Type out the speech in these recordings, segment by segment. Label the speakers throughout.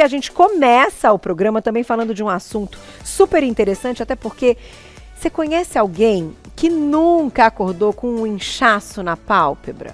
Speaker 1: que a gente começa o programa também falando de um assunto super interessante, até porque você conhece alguém que nunca acordou com um inchaço na pálpebra?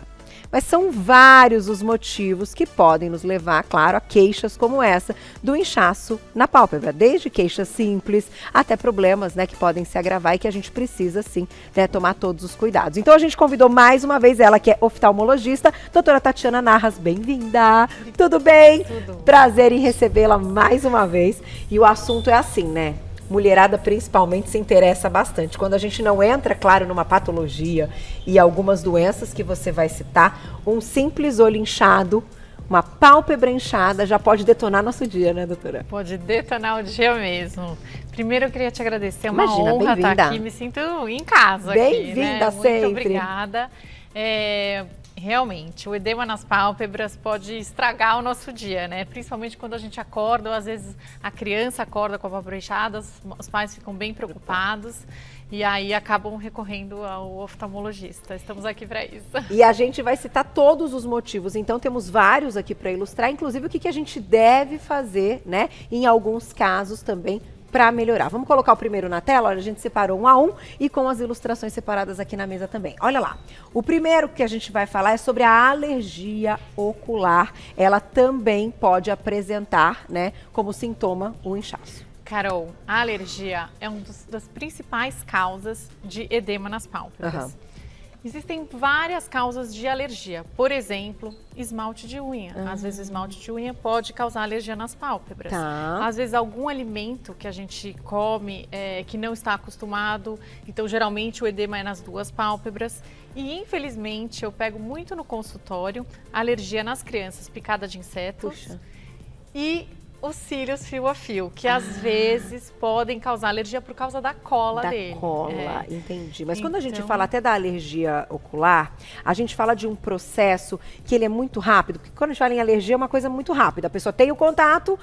Speaker 1: Mas são vários os motivos que podem nos levar, claro, a queixas como essa do inchaço na pálpebra. Desde queixas simples até problemas, né, que podem se agravar e que a gente precisa, sim, né, tomar todos os cuidados. Então a gente convidou mais uma vez ela, que é oftalmologista, doutora Tatiana Narras. Bem-vinda! Tudo bem?
Speaker 2: Tudo.
Speaker 1: Prazer em recebê-la mais uma vez. E o assunto é assim, né? Mulherada principalmente se interessa bastante. Quando a gente não entra, claro, numa patologia e algumas doenças que você vai citar, um simples olho inchado, uma pálpebra inchada já pode detonar nosso dia, né, doutora?
Speaker 2: Pode detonar o dia mesmo. Primeiro eu queria te agradecer, é uma
Speaker 1: Imagina,
Speaker 2: honra
Speaker 1: bem-vinda.
Speaker 2: estar aqui, me sinto em casa aqui,
Speaker 1: Bem-vinda
Speaker 2: né?
Speaker 1: sempre.
Speaker 2: Muito obrigada. Realmente, o edema nas pálpebras pode estragar o nosso dia, né? Principalmente quando a gente acorda, ou às vezes a criança acorda com a pálpebra inchada, os pais ficam bem preocupados e aí acabam recorrendo ao oftalmologista. Estamos aqui para isso.
Speaker 1: E a gente vai citar todos os motivos, então temos vários aqui para ilustrar, inclusive o que a gente deve fazer, né? Em alguns casos também, para melhorar. Vamos colocar o primeiro na tela? Olha, a gente separou um a um e com as ilustrações separadas aqui na mesa também. Olha lá. O primeiro que a gente vai falar é sobre a alergia ocular. Ela também pode apresentar, né, como sintoma o inchaço.
Speaker 2: Carol, a alergia é uma das principais causas de edema nas pálpebras.
Speaker 1: Aham.
Speaker 2: Existem várias causas de alergia. Por exemplo, esmalte de unha. Às vezes, esmalte de unha pode causar alergia nas pálpebras.
Speaker 1: Tá.
Speaker 2: Às vezes, algum alimento que a gente come que não está acostumado. Então, geralmente, o edema é nas duas pálpebras. E, infelizmente, eu pego muito no consultório alergia nas crianças, picada de insetos.
Speaker 1: Puxa.
Speaker 2: E os cílios fio a fio, que às vezes podem causar alergia por causa da cola dele.
Speaker 1: Da cola, entendi. Mas quando a gente
Speaker 2: Então-
Speaker 1: fala até da alergia ocular, a gente fala de um processo que ele é muito rápido. Porque quando a gente fala em alergia é uma coisa muito rápida. A pessoa tem o contato,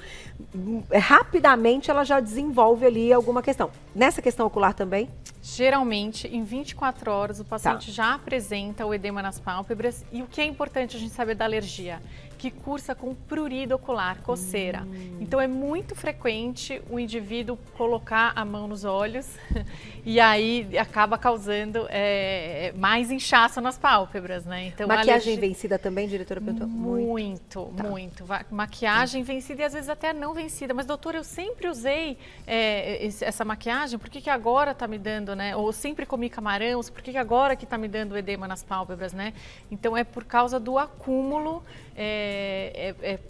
Speaker 1: rapidamente ela já desenvolve ali alguma questão. Nessa questão ocular também?
Speaker 2: Geralmente, em 24 horas, o paciente já apresenta o edema nas pálpebras. E o que é importante a gente saber da alergia? Que cursa com prurido ocular, coceira. Então, é muito frequente o indivíduo colocar a mão nos olhos e aí acaba causando mais inchaço nas pálpebras, né? Então, a
Speaker 1: Maquiagem
Speaker 2: alergia-
Speaker 1: vencida também, diretora? Perguntou.
Speaker 2: Muito. Maquiagem vencida e às vezes até não vencida. Mas, doutora, eu sempre usei essa maquiagem, por que agora está me dando, né? Ou eu sempre comi camarão, por que agora que está me dando edema nas pálpebras, né? Então, é por causa do acúmulo,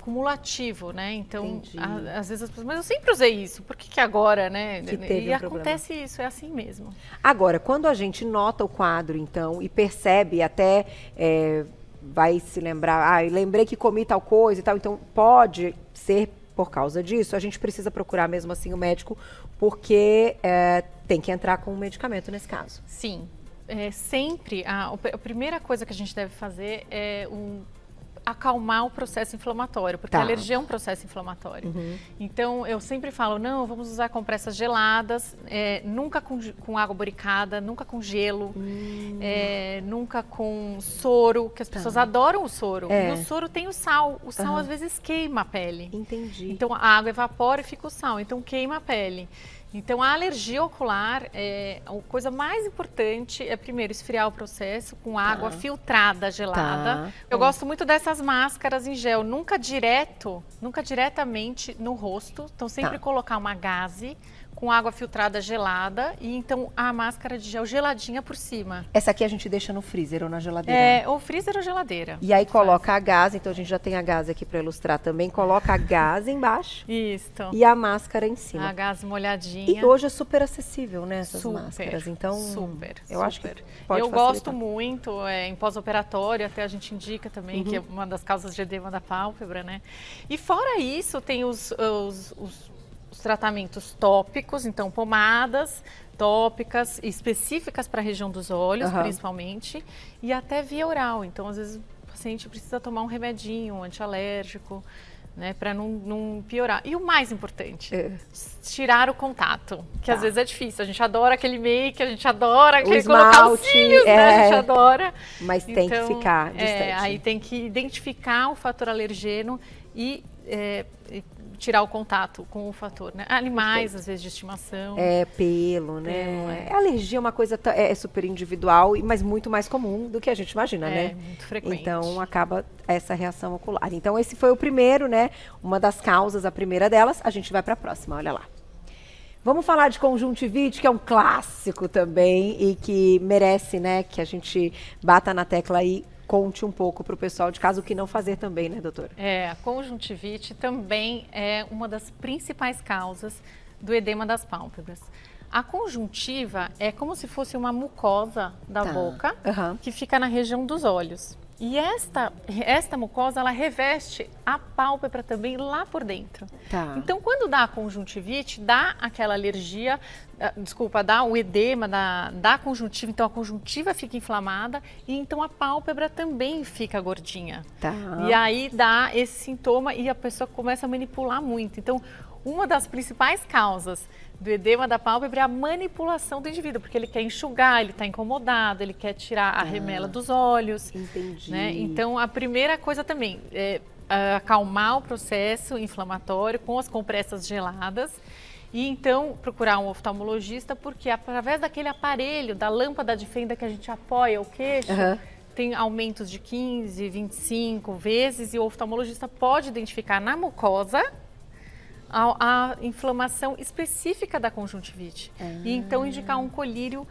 Speaker 2: cumulativo, né? Então,
Speaker 1: Entendi.
Speaker 2: às vezes as pessoas, mas eu sempre usei isso, por que agora, né?
Speaker 1: Que teve
Speaker 2: E
Speaker 1: um problema.
Speaker 2: acontece isso, é assim mesmo.
Speaker 1: Agora, quando a gente nota o quadro, então, e percebe até, vai se lembrar, lembrei que comi tal coisa e tal, então pode ser por causa disso, a gente precisa procurar mesmo assim o médico, porque tem que entrar com um medicamento nesse caso.
Speaker 2: Sim, sempre a primeira coisa que a gente deve fazer é acalmar o processo inflamatório, porque
Speaker 1: Tá.
Speaker 2: a alergia é um processo inflamatório. Então, eu sempre falo, não, vamos usar compressas geladas, nunca com água boricada, nunca com gelo, nunca com soro, que as pessoas adoram o soro. E o soro tem o sal às vezes queima a pele.
Speaker 1: Entendi.
Speaker 2: Então, a água evapora e fica o sal, então queima a pele. Então, a alergia ocular, a coisa mais importante é, primeiro, esfriar o processo com água filtrada, gelada.
Speaker 1: Tá.
Speaker 2: Eu gosto muito dessas máscaras em gel, nunca diretamente no rosto. Então, sempre colocar uma gaze com água filtrada gelada e então a máscara de gel geladinha por cima.
Speaker 1: Essa aqui a gente deixa no freezer ou na geladeira?
Speaker 2: Ou freezer ou geladeira.
Speaker 1: E aí coloca a gás, então a gente já tem a gás aqui para ilustrar também, coloca a gás embaixo
Speaker 2: Isso.
Speaker 1: e a máscara em cima.
Speaker 2: A gase molhadinha.
Speaker 1: E hoje é super acessível, né, essas
Speaker 2: Super,
Speaker 1: máscaras. Então,
Speaker 2: super.
Speaker 1: eu acho que pode
Speaker 2: Eu
Speaker 1: facilitar.
Speaker 2: gosto muito, em pós-operatório, até a gente indica também, que é uma das causas de edema da pálpebra, né? E fora isso, tem os tratamentos tópicos, então pomadas tópicas específicas para a região dos olhos, principalmente, e até via oral. Então, às vezes, o paciente precisa tomar um remedinho, um antialérgico, né, para não piorar. E o mais importante, tirar o contato, que às vezes é difícil. A gente adora aquele make, a gente adora colocar os cílios, né? A gente adora.
Speaker 1: Mas tem que ficar distante.
Speaker 2: Aí tem que identificar o fator alergeno e tirar o contato com o fator, né? Animais, às vezes, de estimação.
Speaker 1: Pelo, né? Alergia é uma coisa super individual, mas muito mais comum do que a gente imagina, né?
Speaker 2: Muito frequente.
Speaker 1: Então, acaba essa reação ocular. Então, esse foi o primeiro, né? Uma das causas, a primeira delas. A gente vai para a próxima, olha lá. Vamos falar de conjuntivite, que é um clássico também e que merece, né, que a gente bata na tecla aí. Conte um pouco para o pessoal de casa o que não fazer também, né, doutora?
Speaker 2: A conjuntivite também é uma das principais causas do edema das pálpebras. A conjuntiva é como se fosse uma mucosa da boca que fica na região dos olhos. E esta mucosa, ela reveste a pálpebra também lá por dentro. Então, quando dá a conjuntivite, dá aquela alergia, dá o edema da conjuntiva, então a conjuntiva fica inflamada e então a pálpebra também fica gordinha. E aí dá esse sintoma e a pessoa começa a manipular muito. Então, uma das principais causas do edema da pálpebra é a manipulação do indivíduo, porque ele quer enxugar, ele está incomodado, ele quer tirar a remela dos olhos.
Speaker 1: Entendi.
Speaker 2: Né? Então, a primeira coisa também é acalmar o processo inflamatório com as compressas geladas e então procurar um oftalmologista, porque através daquele aparelho, da lâmpada de fenda que a gente apoia o queixo, tem aumentos de 15, 25 vezes e o oftalmologista pode identificar na mucosa a inflamação específica da conjuntivite. E então indicar um colírio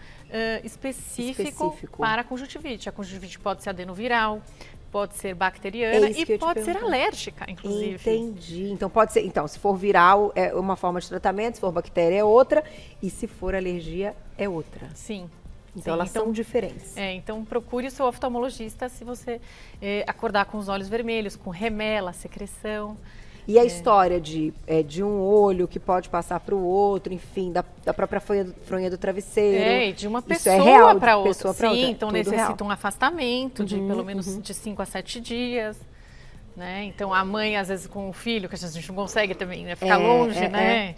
Speaker 2: específico para a conjuntivite. A conjuntivite pode ser adenoviral, pode ser bacteriana e pode ser alérgica, inclusive.
Speaker 1: Entendi. Então pode ser, se for viral é uma forma de tratamento, se for bactéria é outra e se for alergia é outra.
Speaker 2: Sim.
Speaker 1: Então elas são diferentes.
Speaker 2: Então procure o seu oftalmologista se você acordar com os olhos vermelhos, com remela, secreção.
Speaker 1: E a história de um olho que pode passar para o outro, enfim, da própria fronha do travesseiro.
Speaker 2: E de uma pessoa para outra. Sim, então
Speaker 1: tudo
Speaker 2: necessita
Speaker 1: real.
Speaker 2: Um afastamento de pelo menos de 5 a 7 dias. Né? Então a mãe, às vezes, com o filho, que a gente não consegue também, né? Ficar longe, né?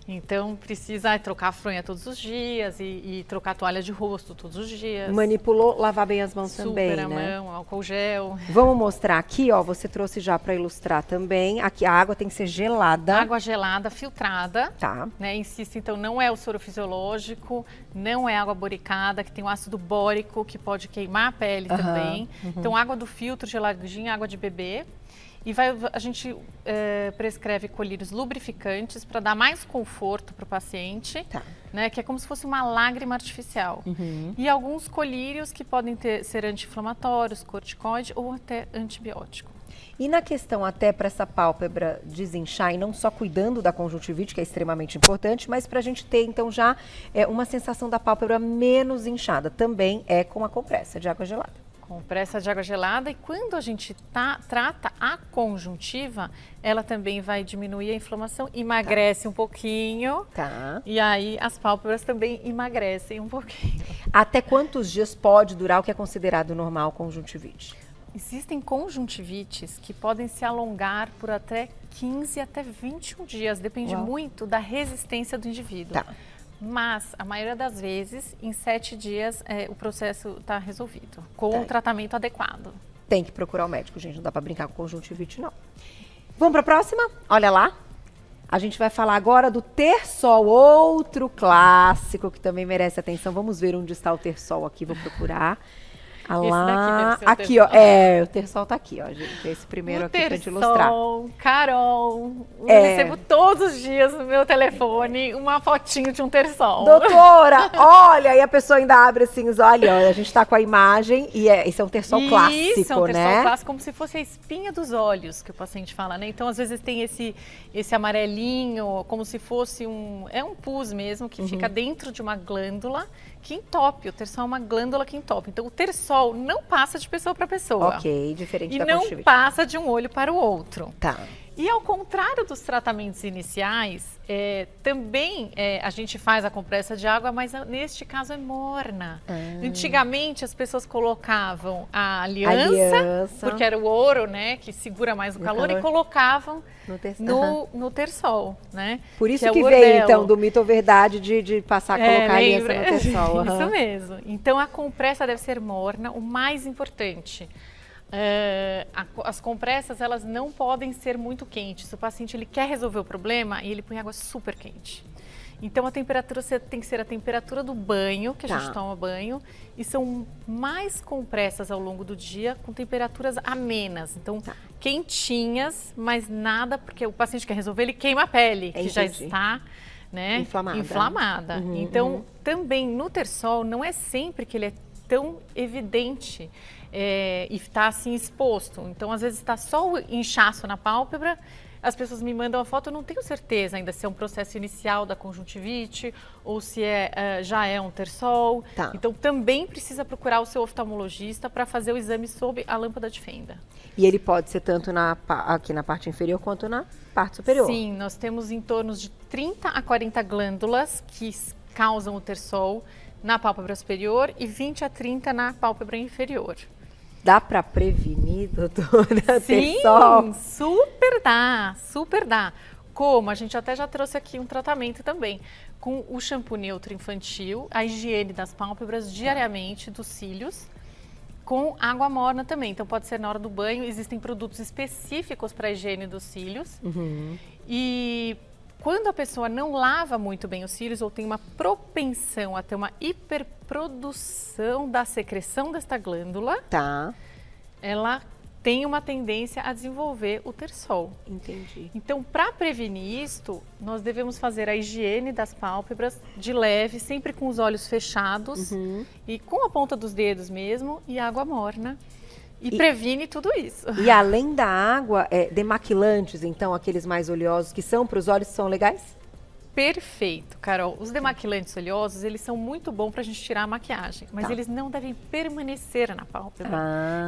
Speaker 2: Então precisa trocar a fronha todos os dias e trocar a toalha de rosto todos os dias.
Speaker 1: Manipulou, lavar bem as mãos também,
Speaker 2: né? Super a mão, álcool gel.
Speaker 1: Vamos mostrar aqui, ó, você trouxe já para ilustrar também. Aqui a água tem que ser gelada.
Speaker 2: Água gelada, filtrada. Né? Insisto, então não é o soro fisiológico, não é água boricada, que tem o ácido bórico, que pode queimar a pele também. Então água do filtro, geladinha, água de bebê. E a gente prescreve colírios lubrificantes para dar mais conforto para o paciente, né, que é como se fosse uma lágrima artificial. E alguns colírios que podem ser anti-inflamatórios, corticoide ou até antibiótico.
Speaker 1: E na questão até para essa pálpebra desinchar, e não só cuidando da conjuntivite, que é extremamente importante, mas para a gente ter então já uma sensação da pálpebra menos inchada, também é com a compressa de água gelada.
Speaker 2: Compressa de água gelada e quando a gente trata a conjuntiva, ela também vai diminuir a inflamação, emagrece um pouquinho. E aí as pálpebras também emagrecem um pouquinho.
Speaker 1: Até quantos dias pode durar o que é considerado normal conjuntivite?
Speaker 2: Existem conjuntivites que podem se alongar por até 15 até 21 dias, depende muito da resistência do indivíduo. Mas, a maioria das vezes, em 7 dias, o processo está resolvido, com o tratamento adequado.
Speaker 1: Tem que procurar o médico, gente, não dá para brincar com conjuntivite, não. Vamos para a próxima? Olha lá. A gente vai falar agora do Tersol, outro clássico que também merece atenção. Vamos ver onde está o Tersol aqui, vou procurar. Lá, aqui, ó, o Tersol tá aqui, ó, gente, esse primeiro aqui pra gente ilustrar.
Speaker 2: Carol, eu recebo todos os dias no meu telefone uma fotinho de um Tersol.
Speaker 1: Doutora, olha, e a pessoa ainda abre assim os olhos, olha, a gente tá com a imagem e esse é um Tersol clássico,
Speaker 2: isso, é um
Speaker 1: né?
Speaker 2: Tersol clássico, como se fosse a espinha dos olhos, que o paciente fala, né? Então, às vezes tem esse amarelinho, como se fosse um pus mesmo, que fica dentro de uma glândula que entope. O Tersol é uma glândula que entope. Então, o Tersol não passa de pessoa para pessoa.
Speaker 1: Ok, diferente da
Speaker 2: conjuntivite. E não passa de um olho para o outro. E ao contrário dos tratamentos iniciais, também a gente faz a compressa de água, mas neste caso é morna. Antigamente as pessoas colocavam a aliança, porque era o ouro, né, que segura mais o calor, e colocavam no Tersol, né?
Speaker 1: Por isso que veio, então, do mito ou verdade de passar a colocar a aliança no Tersol.
Speaker 2: Isso mesmo. Então a compressa deve ser morna, o mais importante. As compressas, elas não podem ser muito quentes. O paciente ele quer resolver o problema e ele põe água super quente. Então a temperatura tem que ser a temperatura do banho, que a gente toma banho, e são mais compressas ao longo do dia com temperaturas amenas. Então quentinhas, mas nada, porque o paciente quer resolver, ele queima a pele, que já está, né, inflamada. Então também no Tersol não é sempre que ele é tão evidente e está assim exposto. Então às vezes está só o inchaço na pálpebra. As pessoas me mandam a foto, eu não tenho certeza ainda se é um processo inicial da conjuntivite ou se já é um Tersol. Então também precisa procurar o seu oftalmologista para fazer o exame sob a lâmpada de fenda.
Speaker 1: E ele pode ser tanto aqui na parte inferior quanto na parte superior?
Speaker 2: Sim, nós temos em torno de 30 a 40 glândulas que causam o Tersol na pálpebra superior e 20 a 30 na pálpebra inferior.
Speaker 1: Dá para prevenir, doutora?
Speaker 2: Sim,
Speaker 1: Tersol?
Speaker 2: Super dá. Como? A gente até já trouxe aqui um tratamento também, com o shampoo neutro infantil, a higiene das pálpebras diariamente, dos cílios, com água morna também. Então pode ser na hora do banho, existem produtos específicos para a higiene dos cílios. E quando a pessoa não lava muito bem os cílios ou tem uma propensão a ter uma hiperprodução da secreção desta glândula, ela tem uma tendência a desenvolver o Tersol.
Speaker 1: Entendi.
Speaker 2: Então, para prevenir isto, nós devemos fazer a higiene das pálpebras de leve, sempre com os olhos fechados e com a ponta dos dedos mesmo e água morna. E previne tudo isso.
Speaker 1: E além da água, demaquilantes, então, aqueles mais oleosos que são para os olhos, são legais?
Speaker 2: Perfeito, Carol. Os demaquilantes oleosos, eles são muito bons para a gente tirar a maquiagem, mas eles não devem permanecer na pálpebra.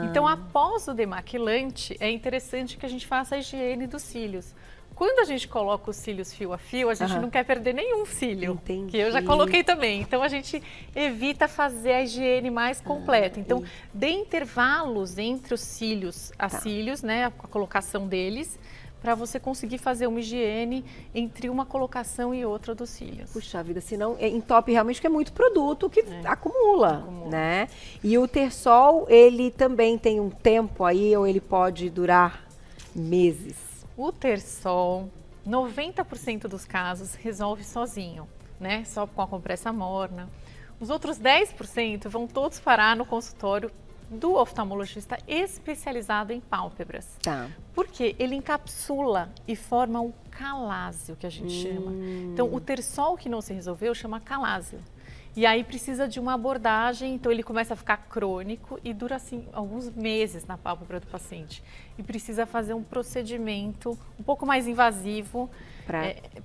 Speaker 2: Então, após o demaquilante, é interessante que a gente faça a higiene dos cílios. Quando a gente coloca os cílios fio a fio, a gente não quer perder nenhum cílio, que eu já coloquei também. Então, a gente evita fazer a higiene mais completa. Então, dê intervalos entre os cílios, cílios, né, a colocação deles, para você conseguir fazer uma higiene entre uma colocação e outra dos cílios.
Speaker 1: Puxa vida, senão entope realmente, porque é muito produto que acumula, né? E o Tersol, ele também tem um tempo aí, ou ele pode durar meses?
Speaker 2: O Tersol, 90% dos casos, resolve sozinho, né? Só com a compressa morna. Os outros 10% vão todos parar no consultório do oftalmologista especializado em pálpebras. Porque ele encapsula e forma um calásio, que a gente chama. Então, o Tersol que não se resolveu chama calásio. E aí precisa de uma abordagem, então ele começa a ficar crônico e dura assim alguns meses na pálpebra do paciente. E precisa fazer um procedimento um pouco mais invasivo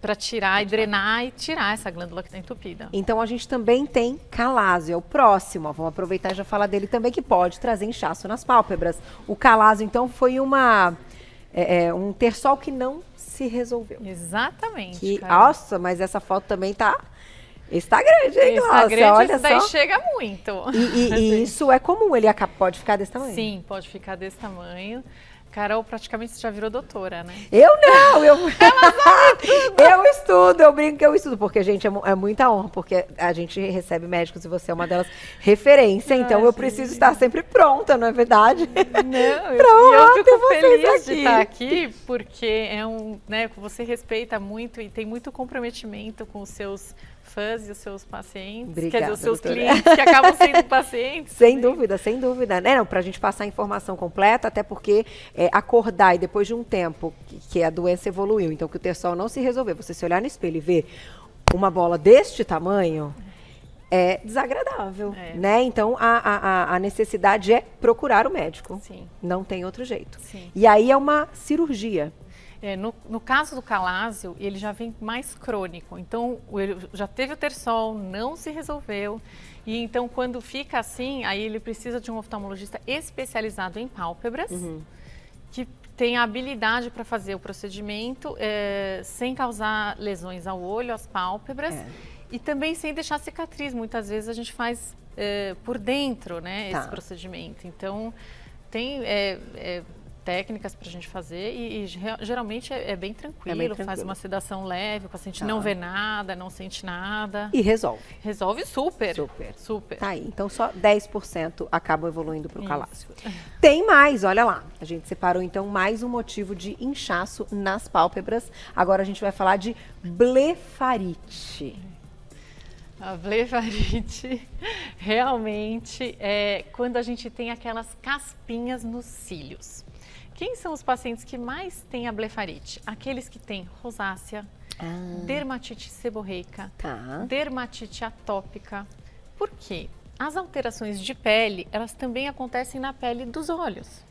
Speaker 2: para tirar e drenar e tirar essa glândula que está entupida.
Speaker 1: Então a gente também tem calásio, é o próximo. Vamos aproveitar e já falar dele também, que pode trazer inchaço nas pálpebras. O calásio, então, foi um Tersol que não se resolveu.
Speaker 2: Exatamente.
Speaker 1: Nossa, mas essa foto também está grande, hein, Glaucia?
Speaker 2: Olha só. Daí chega muito.
Speaker 1: E isso é comum, ele pode ficar desse tamanho?
Speaker 2: Sim, pode ficar desse tamanho. Carol, praticamente você já virou doutora, né?
Speaker 1: Eu não, eu estudo, eu brinco que eu estudo, porque, gente, é muita honra, porque a gente recebe médicos e você é uma delas referência, então eu preciso estar sempre pronta, não é verdade?
Speaker 2: Não, eu fico feliz de estar aqui, porque você respeita muito e tem muito comprometimento com os seus fãs e os seus pacientes,
Speaker 1: Obrigada,
Speaker 2: quer dizer, os seus
Speaker 1: doutora.
Speaker 2: clientes que acabam sendo pacientes.
Speaker 1: Sem dúvida, né? Não, pra gente passar a informação completa, até porque acordar e depois de um tempo que a doença evoluiu, então que o Tersol não se resolveu, você se olhar no espelho e ver uma bola deste tamanho, é desagradável, né? Então a necessidade é procurar o médico.
Speaker 2: Sim.
Speaker 1: Não tem outro jeito.
Speaker 2: Sim.
Speaker 1: E aí é uma cirurgia.
Speaker 2: No caso do calásio, ele já vem mais crônico. Então, ele já teve o Tersol, não se resolveu. E então, quando fica assim, aí ele precisa de um oftalmologista especializado em pálpebras, que tem a habilidade para fazer o procedimento sem causar lesões ao olho, às pálpebras, e também sem deixar cicatriz. Muitas vezes a gente faz por dentro, né, esse procedimento. Então, tem técnicas para a gente fazer e geralmente é bem tranquilo, faz uma sedação leve, o paciente não vê nada, não sente nada.
Speaker 1: E resolve.
Speaker 2: Resolve super.
Speaker 1: Super. Tá aí, então só 10% acabam evoluindo para o caláceo. Tem mais, olha lá. A gente separou então mais um motivo de inchaço nas pálpebras. Agora a gente vai falar de blefarite.
Speaker 2: A blefarite realmente é quando a gente tem aquelas caspinhas nos cílios. Quem são os pacientes que mais têm a blefarite? Aqueles que têm rosácea, dermatite seborreica, dermatite atópica. Por quê? As alterações de pele, elas também acontecem na pele dos olhos.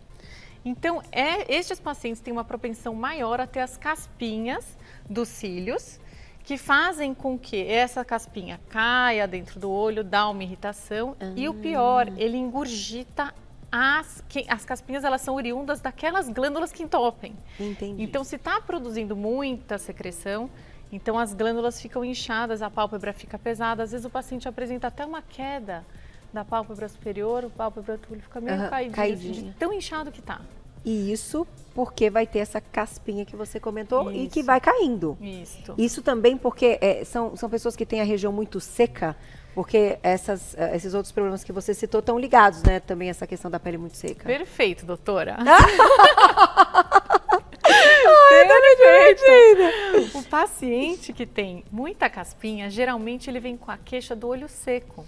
Speaker 2: Então, estes pacientes têm uma propensão maior a ter as caspinhas dos cílios, que fazem com que essa caspinha caia dentro do olho, dá uma irritação e o pior, ele engurgita as caspinhas, elas são oriundas daquelas glândulas que entopem.
Speaker 1: Entendi.
Speaker 2: Então, se está produzindo muita secreção, então as glândulas ficam inchadas, a pálpebra fica pesada, às vezes o paciente apresenta até uma queda da pálpebra superior, o pálpebra do olho fica meio caidinho, de tão inchado que está.
Speaker 1: E isso porque vai ter essa caspinha que você comentou e que vai caindo. Isso também porque são pessoas que têm a região muito seca, porque esses outros problemas que você citou estão ligados, né? Também essa questão da pele muito seca.
Speaker 2: Perfeito, doutora.
Speaker 1: Perfeito.
Speaker 2: O paciente que tem muita caspinha, geralmente ele vem com a queixa do olho seco.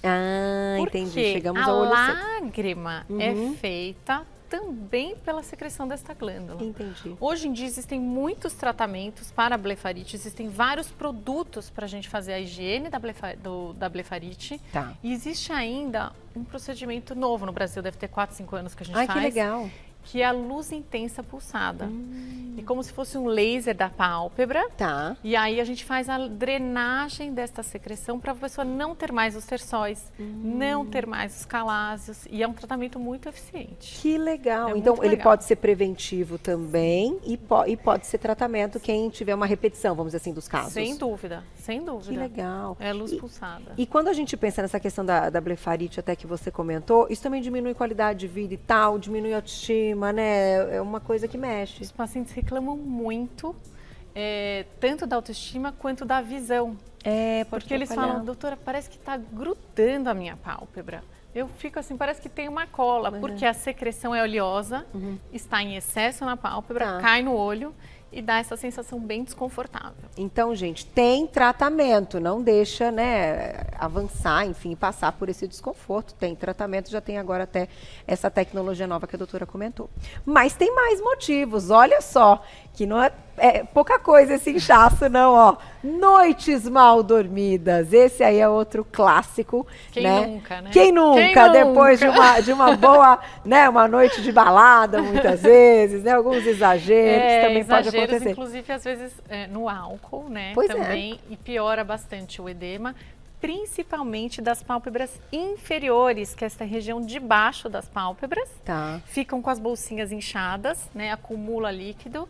Speaker 1: Entendi. Chegamos ao olho seco.
Speaker 2: A lágrima é feita também pela secreção desta glândula.
Speaker 1: Entendi.
Speaker 2: Hoje em dia existem muitos tratamentos para a blefarite, existem vários produtos para a gente fazer a higiene da blefarite. E existe ainda um procedimento novo no Brasil, deve ter 4, 5 anos que a gente faz.
Speaker 1: Que legal.
Speaker 2: Que é a luz intensa pulsada. É como se fosse um laser da pálpebra. E aí a gente faz a drenagem desta secreção para a pessoa não ter mais os terçóis, não ter mais os calásios. E é um tratamento muito eficiente.
Speaker 1: Que legal. Então ele pode ser preventivo também e pode ser tratamento quem tiver uma repetição, vamos dizer assim, dos casos.
Speaker 2: Sem dúvida, sem dúvida.
Speaker 1: Que legal.
Speaker 2: É luz pulsada.
Speaker 1: E quando a gente pensa nessa questão da blefarite, até que você comentou, isso também diminui qualidade de vida e tal, diminui a autoestima, né? É uma coisa que mexe.
Speaker 2: Os pacientes reclamam muito, tanto da autoestima quanto da visão. Porque eles falam, doutora, parece que está grudando a minha pálpebra. Eu fico assim, parece que tem uma cola, porque a secreção é oleosa, está em excesso na pálpebra, cai no olho e dá essa sensação bem desconfortável.
Speaker 1: Então, gente, tem tratamento, não deixa, né, avançar, enfim, passar por esse desconforto. Tem tratamento, já tem agora até essa tecnologia nova que a doutora comentou. Mas tem mais motivos, olha só, que não é pouca coisa esse inchaço, não, ó. Noites mal dormidas, esse aí é outro clássico, né?
Speaker 2: Nunca, né?
Speaker 1: Quem nunca, depois de uma boa, né, uma noite de balada, muitas vezes, né, alguns exageros também pode acontecer.
Speaker 2: Inclusive, às vezes, no álcool, né,
Speaker 1: pois
Speaker 2: também, e piora bastante o edema, principalmente das pálpebras inferiores, que é essa região de baixo das pálpebras, ficam com as bolsinhas inchadas, né, acumula líquido.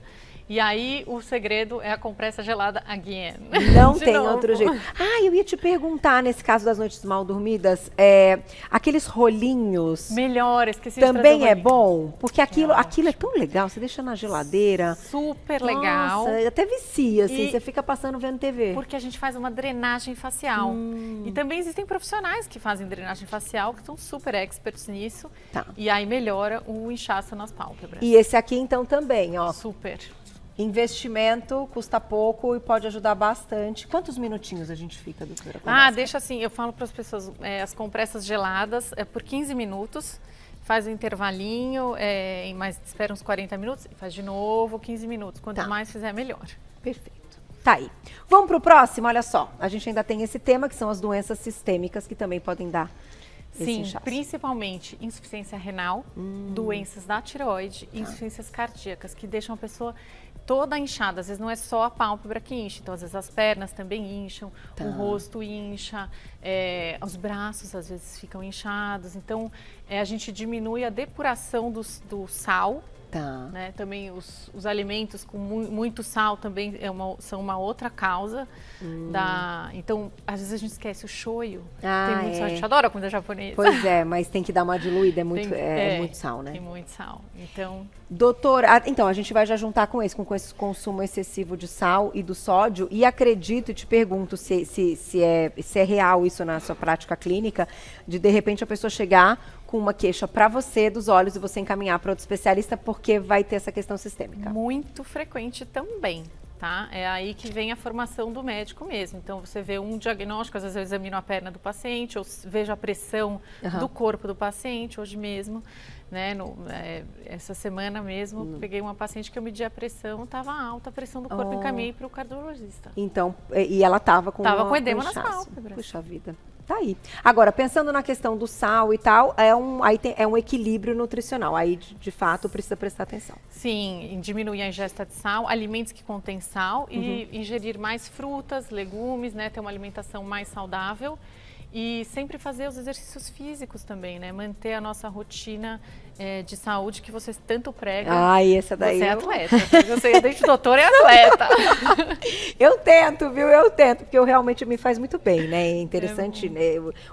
Speaker 2: E aí o segredo é a compressa gelada again.
Speaker 1: Não tem outro jeito. Eu ia te perguntar, nesse caso das noites mal dormidas, aqueles rolinhos.
Speaker 2: Melhor, esqueci
Speaker 1: também
Speaker 2: de trazer
Speaker 1: bom? Porque aquilo é tão legal, você deixa na geladeira.
Speaker 2: Super legal.
Speaker 1: Nossa, até vicia, assim, você fica passando vendo TV.
Speaker 2: Porque a gente faz uma drenagem facial. E também existem profissionais que fazem drenagem facial, que são super experts nisso. E aí melhora o inchaço nas pálpebras.
Speaker 1: E esse aqui, então, também, ó.
Speaker 2: Super.
Speaker 1: Investimento, custa pouco e pode ajudar bastante. Quantos minutinhos a gente fica, doutora?
Speaker 2: Deixa assim, eu falo para as pessoas, as compressas geladas por 15 minutos, faz um intervalinho, mas espera uns 40 minutos e faz de novo 15 minutos. Quanto mais fizer, melhor.
Speaker 1: Perfeito. Tá aí. Vamos para o próximo? Olha só, a gente ainda tem esse tema, que são as doenças sistêmicas, que também podem dar esse inchaço. Principalmente insuficiência renal,
Speaker 2: doenças da tireoide e insuficiências cardíacas, que deixam a pessoa toda inchada. Às vezes não é só a pálpebra que incha, então às vezes as pernas também incham, o rosto incha, os braços às vezes ficam inchados. Então a gente diminui a depuração do sal
Speaker 1: Tá.
Speaker 2: Né? Também os alimentos com muito sal também são uma outra causa. Então, às vezes a gente esquece o shoyu. Tem muito sal. A gente adora comida japonesa.
Speaker 1: Pois é, mas tem que dar uma diluída, é muito sal, né?
Speaker 2: Tem muito sal. Então...
Speaker 1: Doutora, então a gente vai já juntar com esse consumo excessivo de sal e do sódio, e acredito e te pergunto se é real isso na sua prática clínica, de repente a pessoa chegar com uma queixa para você dos olhos e você encaminhar para outro especialista porque vai ter essa questão sistêmica.
Speaker 2: Muito frequente também. Tá? É aí que vem a formação do médico mesmo. Então, você vê um diagnóstico, às vezes eu examino a perna do paciente, ou vejo a pressão do corpo do paciente, hoje mesmo, né? Essa semana mesmo, peguei uma paciente que eu medi a pressão, estava alta a pressão do corpo, encaminhei para o cardiologista.
Speaker 1: Então, e ela estava com
Speaker 2: edema nas pálpebras.
Speaker 1: Puxa vida. Tá aí. Agora, pensando na questão do sal e tal, é um equilíbrio nutricional. Aí, de fato, precisa prestar atenção.
Speaker 2: Sim, diminuir a ingesta de sal, alimentos que contêm sal e ingerir mais frutas, legumes, né? Ter uma alimentação mais saudável. E sempre fazer os exercícios físicos também, né? Manter a nossa rotina de saúde que vocês tanto pregam.
Speaker 1: Essa daí.
Speaker 2: Você é atleta. Você, desde doutor, é atleta.
Speaker 1: Eu tento, viu? Eu tento, porque realmente me faz muito bem, né? É interessante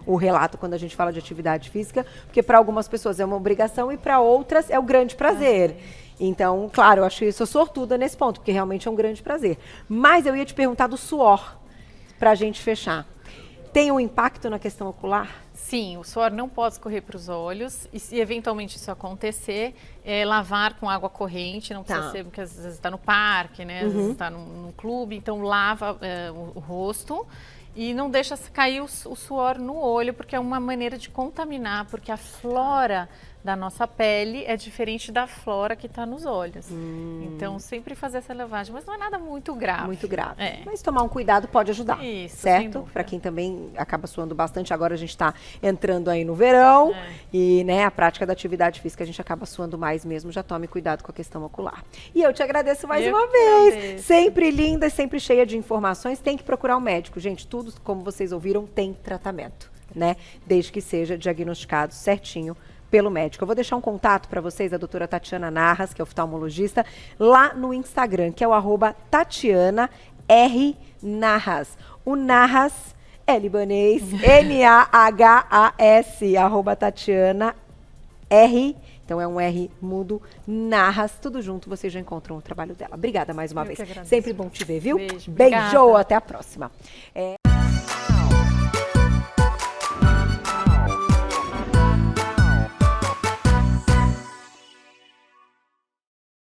Speaker 1: o relato quando a gente fala de atividade física, porque para algumas pessoas é uma obrigação e para outras é um grande prazer. Então, claro, eu acho que eu sou sortuda nesse ponto, porque realmente é um grande prazer. Mas eu ia te perguntar do suor, para a gente fechar. Tem um impacto na questão ocular?
Speaker 2: Sim, o suor não pode escorrer para os olhos e se eventualmente isso acontecer, lavar com água corrente, não precisa ser, porque às vezes está no parque, né? Às vezes está num clube, então lava o rosto e não deixa cair o suor no olho, porque é uma maneira de contaminar, porque a flora da nossa pele é diferente da flora que está nos olhos. Então, sempre fazer essa lavagem, mas não é nada muito grave.
Speaker 1: Muito grave. Mas tomar um cuidado pode ajudar.
Speaker 2: Isso,
Speaker 1: certo? Para quem também acaba suando bastante. Agora a gente está entrando aí no verão e, né, a prática da atividade física a gente acaba suando mais mesmo. Já tome cuidado com a questão ocular. E eu te agradeço mais uma vez. Sempre linda, sempre cheia de informações. Tem que procurar um médico. Gente, tudo, como vocês ouviram, tem tratamento, né? Desde que seja diagnosticado certinho pelo médico. Eu vou deixar um contato para vocês, a doutora Tatiana Narras, que é oftalmologista, lá no Instagram, que é o @TatianaRNarras. O Narras é libanês, N-A-H-A-S, @TatianaR, então é um R mudo, Narras, tudo junto, vocês já encontram o trabalho dela. Obrigada mais uma vez. Sempre bom te ver, viu?
Speaker 2: Beijo.
Speaker 1: Beijo, até a próxima.